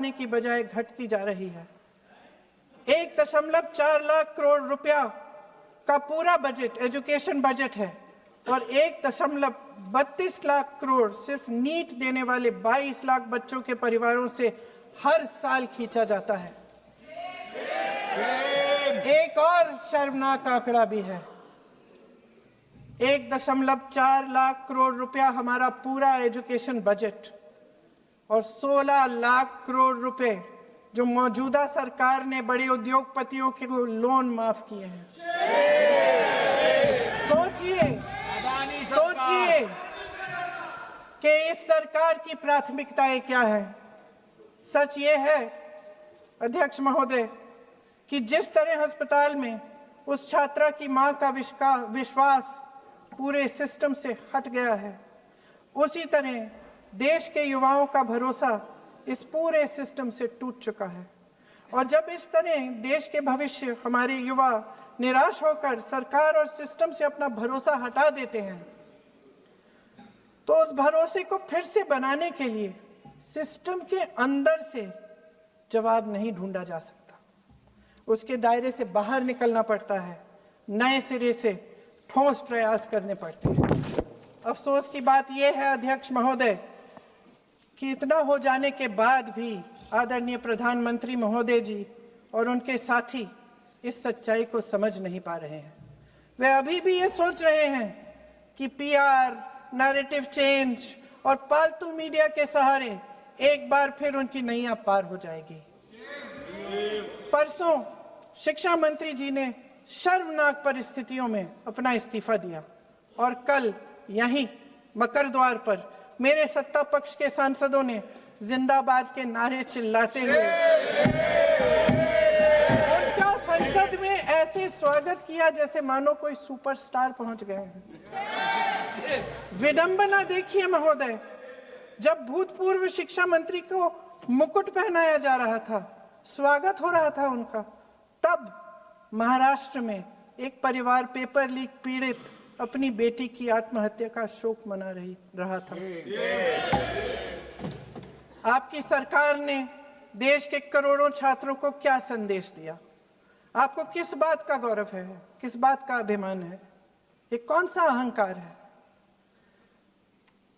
बढ़ने की बजाय घटती जा रही है। 1.4 लाख करोड़ रुपया का पूरा बजट एजुकेशन बजट है और 1.32 लाख करोड़ सिर्फ नीट देने वाले 22 लाख बच्चों के परिवारों से हर साल खींचा जाता है। एक और शर्मनाक आंकड़ा भी है। 1.4 लाख करोड़ रुपया हमारा पूरा एजुकेशन बजट और 16 लाख करोड़ रुपए जो मौजूदा सरकार ने बड़े उद्योगपतियों के लोन माफ किए हैं। सोचिए कि इस सरकार की प्राथमिकताएं क्या है। सच ये है अध्यक्ष महोदय कि जिस तरह अस्पताल में उस छात्रा की मां का विश्वास पूरे सिस्टम से हट गया है, उसी तरह देश के युवाओं का भरोसा इस पूरे सिस्टम से टूट चुका है। और जब इस तरह देश के भविष्य हमारे युवा निराश होकर सरकार और सिस्टम से अपना भरोसा हटा देते हैं, तो उस भरोसे को फिर से बनाने के लिए सिस्टम के अंदर से जवाब नहीं ढूंढा जा सकता, उसके दायरे से बाहर निकलना पड़ता है, नए सिरे से ठोस प्रयास करने पड़ते हैं। अफसोस की बात यह है अध्यक्ष महोदय कि इतना हो जाने के बाद भी आदरणीय प्रधानमंत्री महोदय जी और उनके साथी इस सच्चाई को समझ नहीं पा रहे हैं। वे अभी भी ये सोच रहे हैं कि पीआर, नैरेटिव चेंज और पालतू मीडिया के सहारे एक बार फिर उनकी नैया पार हो जाएगी। परसों शिक्षा मंत्री जी ने शर्मनाक परिस्थितियों में अपना इस्तीफा दिया और कल यहीं मकर द्वार पर मेरे सत्ता पक्ष के सांसदों ने जिंदाबाद के नारे चिल्लाते हुए उनका संसद में ऐसे स्वागत किया जैसे मानो कोई सुपरस्टार पहुंच गए हैं। विडंबना देखिए महोदय, जब भूतपूर्व शिक्षा मंत्री को मुकुट पहनाया जा रहा था, स्वागत हो रहा था उनका, तब महाराष्ट्र में एक परिवार पेपर लीक पीड़ित अपनी बेटी की आत्महत्या का शोक मना रहा था। आपकी सरकार ने देश के करोड़ों छात्रों को क्या संदेश दिया? आपको किस बात का गौरव है, किस बात का अभिमान है, ये कौन सा अहंकार है?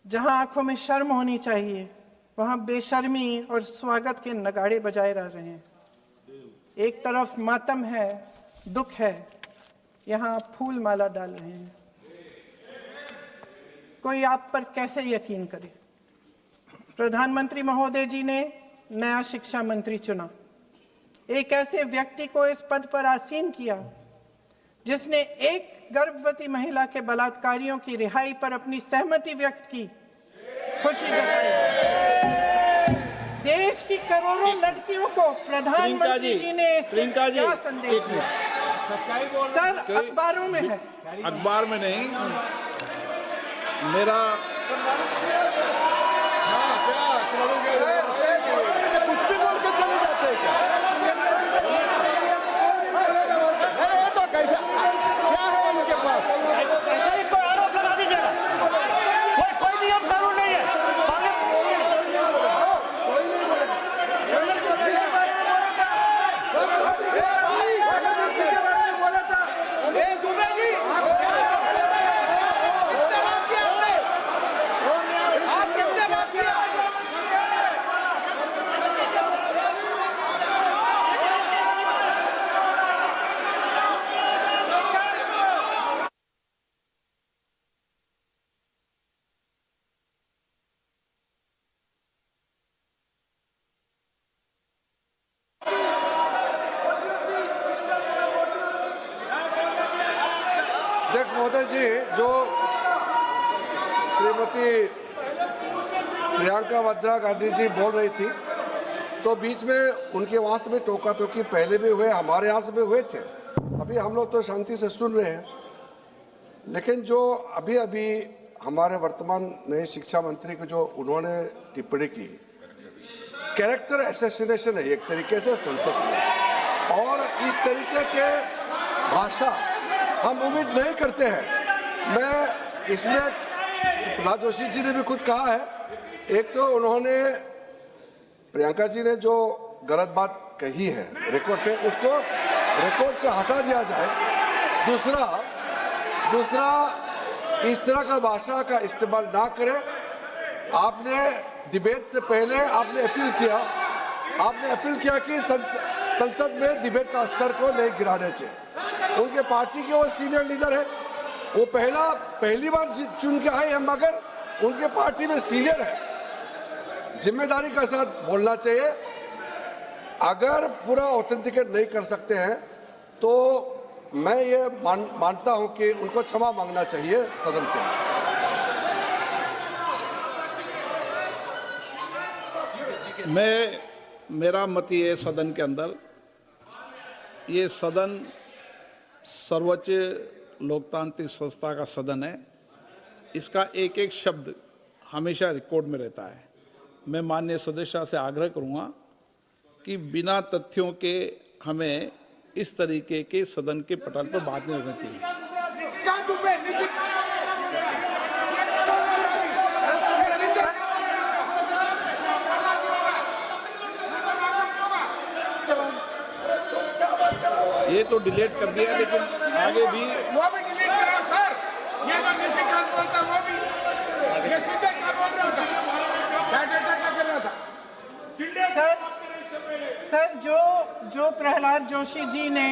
जहां आंखों में शर्म होनी चाहिए वहां बेशर्मी और स्वागत के नगाड़े बजाए रह रहे हैं। एक तरफ मातम है, दुख है, यहाँ फूल माला डाल रहे हैं। कोई आप पर कैसे यकीन करे? प्रधानमंत्री महोदय जी ने नया शिक्षा मंत्री चुना, एक ऐसे व्यक्ति को इस पद पर आसीन किया जिसने एक गर्भवती महिला के बलात्कारियों की रिहाई पर अपनी सहमति व्यक्त की, खुशी जताई। देश की करोड़ों लड़कियों को प्रधानमंत्री जी ने क्या संदेश दिया? सर, अखबारों में है, अखबार में नहीं। मेरा कुछ भी बोल के चले जाते हैं क्या? अरे ये तो कैसा क्या है इनके पास? ऐसा ही कोई आरोप लगा दीजिएगा। कोई नियम कानून नहीं है। अध्यक्ष महोदय जी, जो श्रीमती प्रियंका वाड्रा गांधी जी बोल रही थी, तो बीच में उनके वहाँ से भी टोका टोकी पहले भी हुए, हमारे यहाँ से भी हुए थे। अभी हम लोग तो शांति से सुन रहे हैं, लेकिन जो अभी अभी हमारे वर्तमान नए शिक्षा मंत्री को जो उन्होंने टिप्पणी की, कैरेक्टर असैसिनेशन है एक तरीके से संसद में, और इस तरीके के भाषा हम उम्मीद नहीं करते हैं। मैं इसमें प्रहलाद जोशी जी ने भी खुद कहा है, एक तो उन्होंने प्रियंका जी ने जो गलत बात कही है रिकॉर्ड पे, उसको रिकॉर्ड से हटा दिया जाए। दूसरा इस तरह का भाषा का इस्तेमाल ना करें। आपने डिबेट से पहले आपने अपील किया कि संसद में डिबेट का स्तर को नहीं गिराने चाहिए। उनके पार्टी के वो सीनियर लीडर है, वो पहली बार चुन के आए हैं, मगर उनके पार्टी में सीनियर है, जिम्मेदारी के साथ बोलना चाहिए। अगर पूरा ऑथेंटिकेट नहीं कर सकते हैं तो मैं ये मानता हूं कि उनको क्षमा मांगना चाहिए सदन से। मेरा मत ये है, सदन के अंदर ये सदन सर्वोच्च लोकतांत्रिक संस्था का सदन है, इसका एक एक शब्द हमेशा रिकॉर्ड में रहता है। मैं माननीय सदस्य से आग्रह करूंगा कि बिना तथ्यों के हमें इस तरीके के सदन के पटल पर बात नहीं करनी चाहिए। ये तो डिलीट कर दिया, लेकिन आगे भी वो भी डिलीट करा सर। ये तो किसी का बोलता वो भी ये सीधे क्या बोल रहा था, क्या कर रहा था सर जो प्रहलाद जोशी जी ने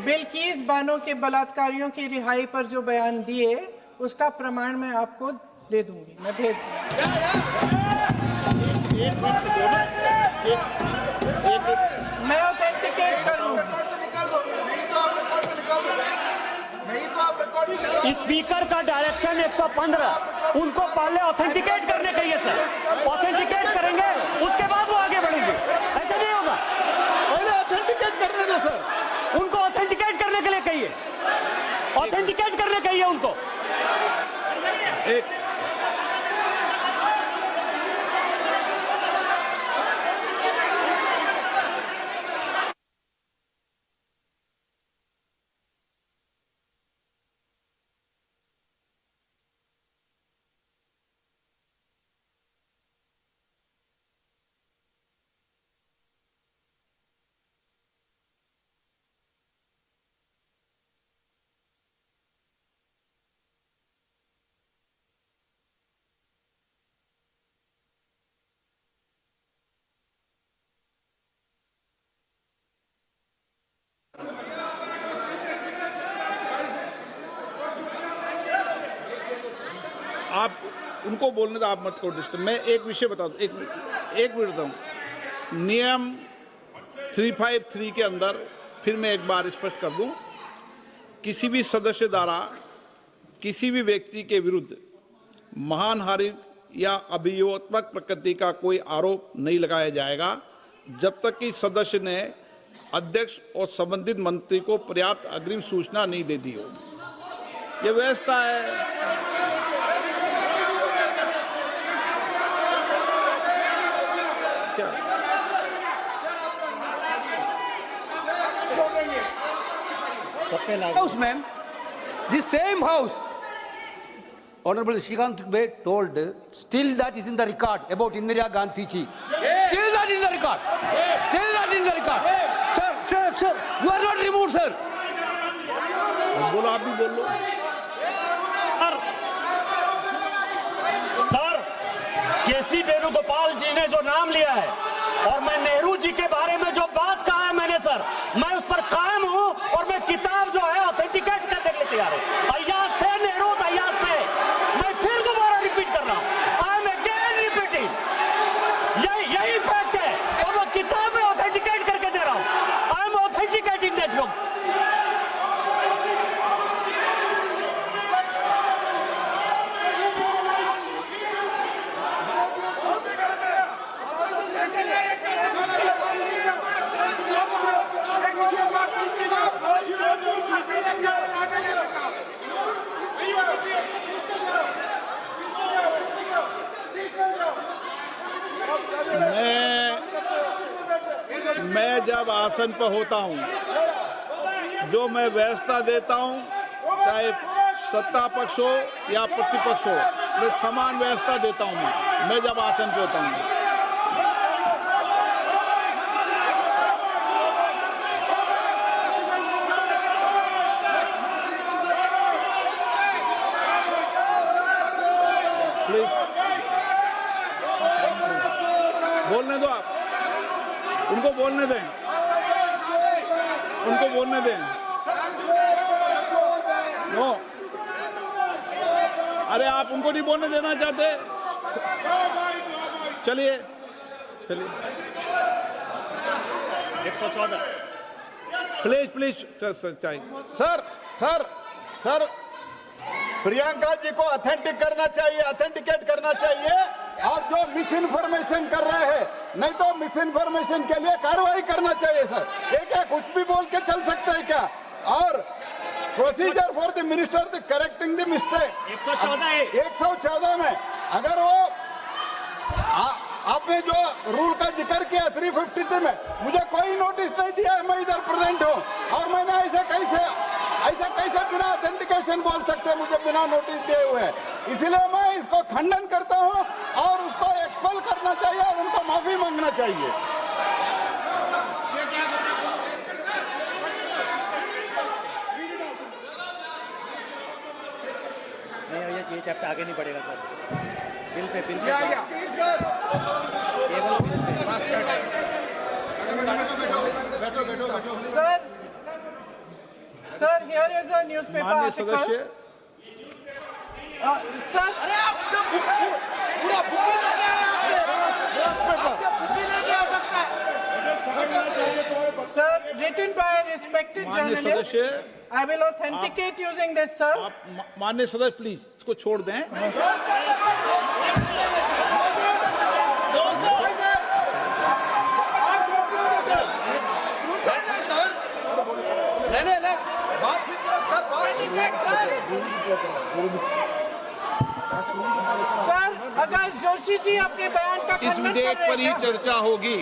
बिल्किस बानो के बलात्कारियों की रिहाई पर जो बयान दिए, उसका प्रमाण मैं आपको दे दूंगी, मैं भेज मैं ऑथेंटिकेट कर लूंगा। स्पीकर का डायरेक्शन 115, उनको पहले ऑथेंटिकेट करने कहिए सर। ऑथेंटिकेट करेंगे उसके बाद वो आगे बढ़ेंगे, ऐसा नहीं होगा। पहले ऑथेंटिकेट करने दो सर। उनको ऑथेंटिकेट करने के लिए कहिए, ऑथेंटिकेट करने कहिए उनको। आप उनको बोलने तो आप मत करो डिस्टर्ब। मैं एक विषय बता दूं, एक मिनट बताऊं। नियम 353 के अंदर फिर मैं एक बार स्पष्ट कर दूं, किसी भी सदस्य द्वारा किसी भी व्यक्ति के विरुद्ध मानहानि या अभियोगात्मक प्रकृति का कोई आरोप नहीं लगाया जाएगा जब तक कि सदस्य ने अध्यक्ष और संबंधित मंत्री को पर्याप्त अग्रिम सूचना नहीं दे दी हो। यह व्यवस्था है। House, ma'am, the same house, Honorable Shrikant Bey told, still that is in the record about Indira Gandhi ji. Still that is in the record. Still that is in the record. Sir, you are not removed, sir. बोलो, आप भी बोल लो। Sir, केसी वेणुगोपाल जी ने जो नाम लिया है और मैं नेहरू जी के बारे में जो बात कहा है मैंने सर, मैं उस पर कायम हूं और मैं किताब जो है ऑथेंटिकेट करने के लिए तैयार हूं। अय्याज थे नेहरू, अय्याज थे। मैं फिर दोबारा रिपीट कर रहा हूं, आई एम अगेन रिपीटिंग, यही फैक्ट है और मैं किताब में ऑथेंटिकेट करके दे रहा हूं। I am authenticating that book. मैं जब आसन पर होता हूं, जो मैं व्यवस्था देता हूं, चाहे सत्ता पक्ष हो या प्रतिपक्ष हो, मैं समान व्यवस्था देता हूं। मैं जब आसन पर होता हूं उनको बोलने दें, उनको बोलने दें। नो, अरे आप उनको नहीं बोलने देना चाहते? चलिए चलिए, 114। प्लीज प्लीज चाहिए। Sir sir sir, Priyanka ji को ऑथेंटिक करना चाहिए, ऑथेंटिकेट करना चाहिए, और जो मिस इन्फॉर्मेशन कर रहे हैं, नहीं तो मिस इन्फॉर्मेशन के लिए कार्रवाई करना चाहिए सर। ये क्या कुछ भी बोल के चल सकते हैं क्या? और procedure for the minister the correcting the mistake 114 में अगर वो आपने जो रूल का जिक्र किया 353 में, मुझे कोई नोटिस नहीं दिया है, मैं इधर प्रेजेंट हूँ, और मैंने ऐसे कैसे बिना ऑथेंटिकेशन बोल सकते, मुझे बिना नोटिस दिए हुए। इसलिए मैं इसको खंडन करता हूँ और उसको एक्सपेल करना चाहिए और उनको माफी मांगना चाहिए। नहीं, ये चैप्टर आगे नहीं बढ़ेगा sir. Bill pay sir here is a newspaper माननीय सदस्य, सर अरे आप पूरा बुक ही लेके आए, आपने बुक ही लेके आ सकता है। Sir written by a respected माननीय journalist, सदस्य, I will authenticate using this sir. आप माननीय सदस्य प्लीज इसको छोड़ दें। सर अगर जोशी जी अपने बयान का इस खंडन कर विधेयक रहे पर ही हैं, चर्चा होगी।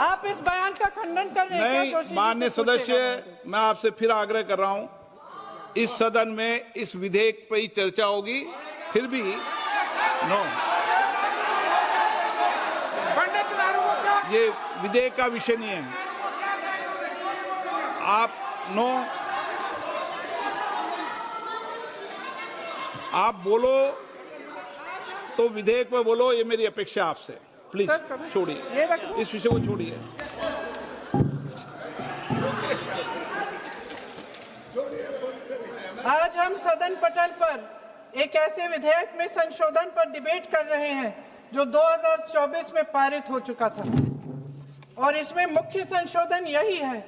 आप इस बयान का खंडन कर रहे हैं क्या नहीं, जोशी जी से माननीय पूछेगा? सदस्य, मैं आपसे फिर आग्रह कर रहा हूं, इस सदन में इस विधेयक पर ही चर्चा होगी, फिर भी नो, ये विधेयक का विषय नहीं है। आप नो, आप बोलो तो विधेयक पे बोलो, ये मेरी अपेक्षा आपसे। प्लीज सर, कभी- छोड़िए, ये रख दो। इस विषय को छोड़िए। आज हम सदन पटल पर एक ऐसे विधेयक में संशोधन पर डिबेट कर रहे हैं जो 2024 में पारित हो चुका था, और इसमें मुख्य संशोधन यही है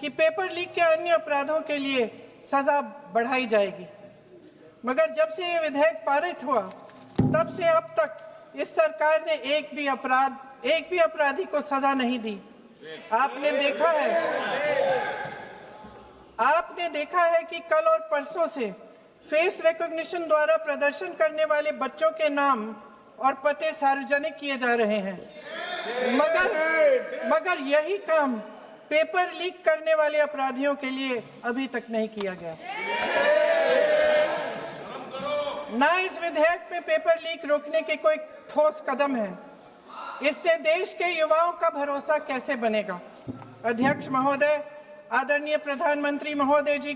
कि पेपर लीक के अन्य अपराधों के लिए सजा बढ़ाई जाएगी। मगर जब से ये विधेयक पारित हुआ तब से अब तक इस सरकार ने एक भी अपराधी को सजा नहीं दी। आपने देखा है कि कल और परसों से फेस रिकॉग्निशन द्वारा प्रदर्शन करने वाले बच्चों के नाम और पते सार्वजनिक किए जा रहे हैं, मगर यही काम पेपर लीक करने वाले अपराधियों के लिए अभी तक नहीं किया गया। ना इस विधेयक में पेपर लीक रोकने के कोई ठोस कदम है। इससे देश के युवाओं का भरोसा कैसे बनेगा? अध्यक्ष महोदय, आदरणीय प्रधानमंत्री महोदय जी